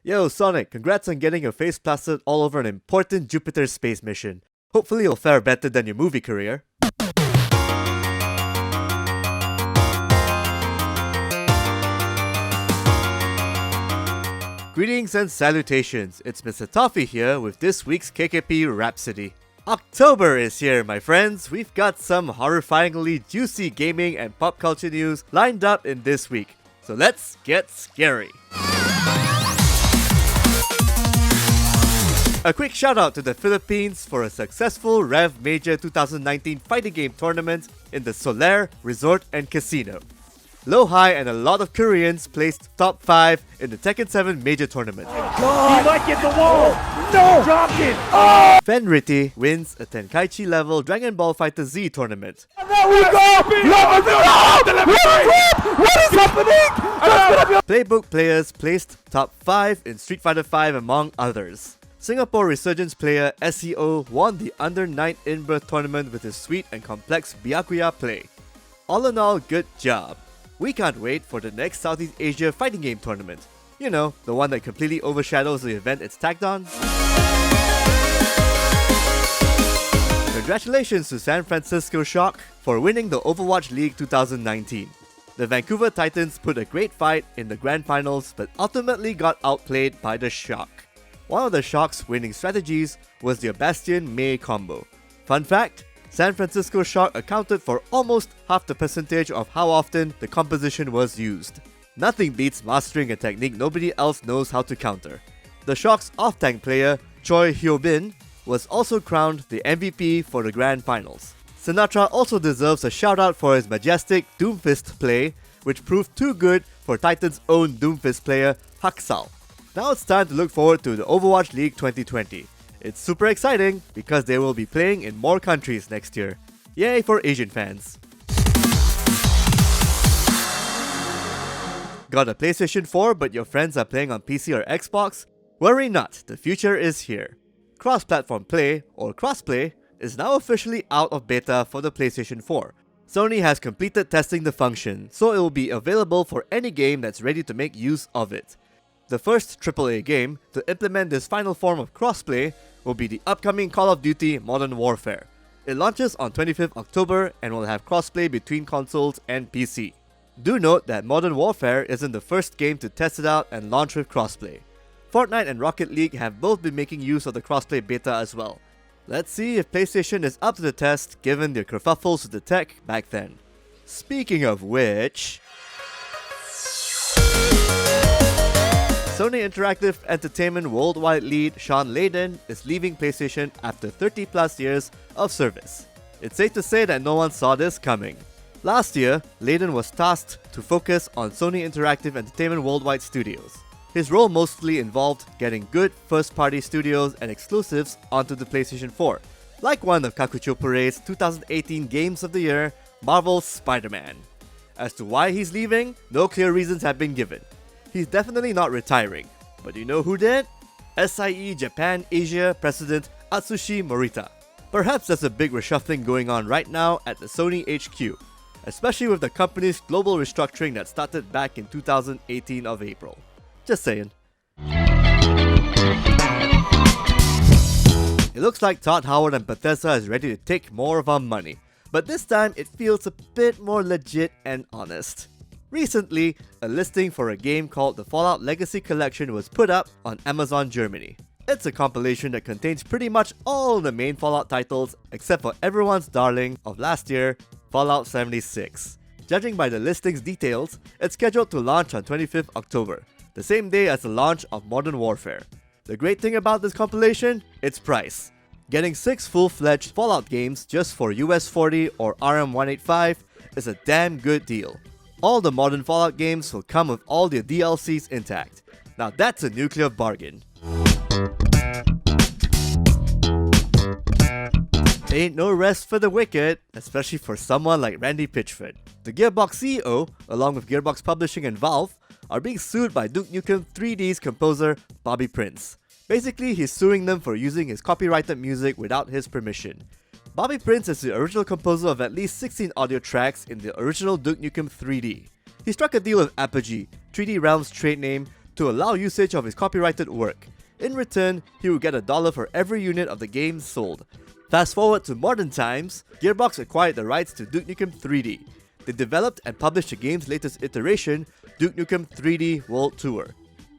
Yo, Sonic, congrats on getting your face plastered all over an important Jupiter space mission. Hopefully you'll fare better than your movie career. Greetings and salutations, it's Mr. Toffee here with this week's KKP Rhapsody. October is here, my friends. We've got some horrifyingly juicy gaming and pop culture news lined up in this week. So let's get scary. A quick shout out to the Philippines for a successful REV Major 2019 fighting game tournament in the Solaire Resort and Casino. Low High and a lot of Koreans placed top 5 in the Tekken 7 Major tournament. He might get the wall! No! Dropped it! Oh! Fenriti wins a Tenkaichi level Dragon Ball Fighter Z tournament. There we go! What is happening? Playbook players placed top 5 in Street Fighter V among others. Singapore Resurgence player SEO won the Under 9 in-birth tournament with his sweet and complex Byakuya play. All in all, good job. We can't wait for the next Southeast Asia fighting game tournament. You know, the one that completely overshadows the event it's tagged on. Congratulations to San Francisco Shock for winning the Overwatch League 2019. The Vancouver Titans put a great fight in the grand finals but ultimately got outplayed by the Shock. One of the Shock's winning strategies was their Bastion Mei combo. Fun fact, San Francisco Shock accounted for almost half the percentage of how often the composition was used. Nothing beats mastering a technique nobody else knows how to counter. The Shock's off-tank player, Choi Hyobin, was also crowned the MVP for the grand finals. Sinatra also deserves a shout out for his majestic Doomfist play, which proved too good for Titan's own Doomfist player, Haksal. Now it's time to look forward to the Overwatch League 2020. It's super exciting because they will be playing in more countries next year. Yay for Asian fans. Got a PlayStation 4 but your friends are playing on PC or Xbox? Worry not, the future is here. Cross-platform play, or Crossplay, is now officially out of beta for the PlayStation 4. Sony has completed testing the function, so it will be available for any game that's ready to make use of it. The first AAA game to implement this final form of crossplay will be the upcoming Call of Duty Modern Warfare. It launches on 25th October and will have crossplay between consoles and PC. Do note that Modern Warfare isn't the first game to test it out and launch with crossplay. Fortnite and Rocket League have both been making use of the crossplay beta as well. Let's see if PlayStation is up to the test given their kerfuffles with the tech back then. Speaking of which, Sony Interactive Entertainment Worldwide lead Sean Layden is leaving PlayStation after 30 plus years of service. It's safe to say that no one saw this coming. Last year, Layden was tasked to focus on Sony Interactive Entertainment Worldwide Studios. His role mostly involved getting good first-party studios and exclusives onto the PlayStation 4, like one of Kakuchopurei's 2018 Games of the Year, Marvel's Spider-Man. As to why he's leaving, no clear reasons have been given. He's definitely not retiring, but you know who did? SIE Japan Asia President Atsushi Morita. Perhaps there's a big reshuffling going on right now at the Sony HQ, especially with the company's global restructuring that started back in 2018 of April. Just saying. It looks like Todd Howard and Bethesda is ready to take more of our money, but this time it feels a bit more legit and honest. Recently, a listing for a game called the Fallout Legacy Collection was put up on Amazon Germany. It's a compilation that contains pretty much all the main Fallout titles except for everyone's darling of last year, Fallout 76. Judging by the listing's details, it's scheduled to launch on 25th October, the same day as the launch of Modern Warfare. The great thing about this compilation? Its price. Getting 6 full-fledged Fallout games just for US 40 or RM185 is a damn good deal. All the modern Fallout games will come with all their DLCs intact. Now that's a nuclear bargain. Ain't no rest for the wicked, especially for someone like Randy Pitchford. The Gearbox CEO, along with Gearbox Publishing and Valve, are being sued by Duke Nukem 3D's composer Bobby Prince. Basically, he's suing them for using his copyrighted music without his permission. Bobby Prince is the original composer of at least 16 audio tracks in the original Duke Nukem 3D. He struck a deal with Apogee, 3D Realm's trade name, to allow usage of his copyrighted work. In return, he would get $1 for every unit of the game sold. Fast forward to modern times, Gearbox acquired the rights to Duke Nukem 3D. They developed and published the game's latest iteration, Duke Nukem 3D World Tour.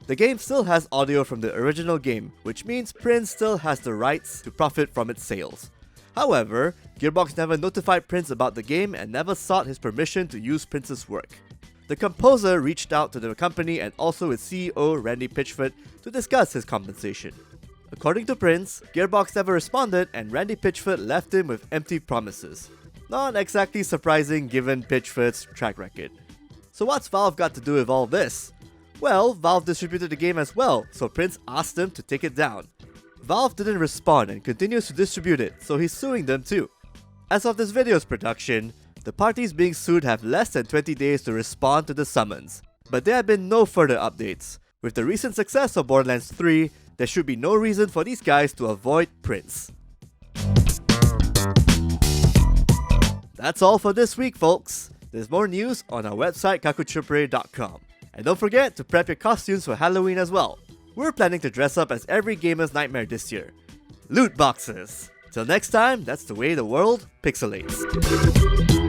The game still has audio from the original game, which means Prince still has the rights to profit from its sales. However, Gearbox never notified Prince about the game and never sought his permission to use Prince's work. The composer reached out to the company and also its CEO Randy Pitchford to discuss his compensation. According to Prince, Gearbox never responded and Randy Pitchford left him with empty promises. Not exactly surprising given Pitchford's track record. So what's Valve got to do with all this? Well, Valve distributed the game as well, so Prince asked them to take it down. Valve didn't respond and continues to distribute it, so he's suing them too. As of this video's production, the parties being sued have less than 20 days to respond to the summons. But there have been no further updates. With the recent success of Borderlands 3, there should be no reason for these guys to avoid Prince. That's all for this week, folks. There's more news on our website Kakuchopurei.com. And don't forget to prep your costumes for Halloween as well. We're planning to dress up as every gamer's nightmare this year. Loot boxes! Till next time, that's the way the world pixelates.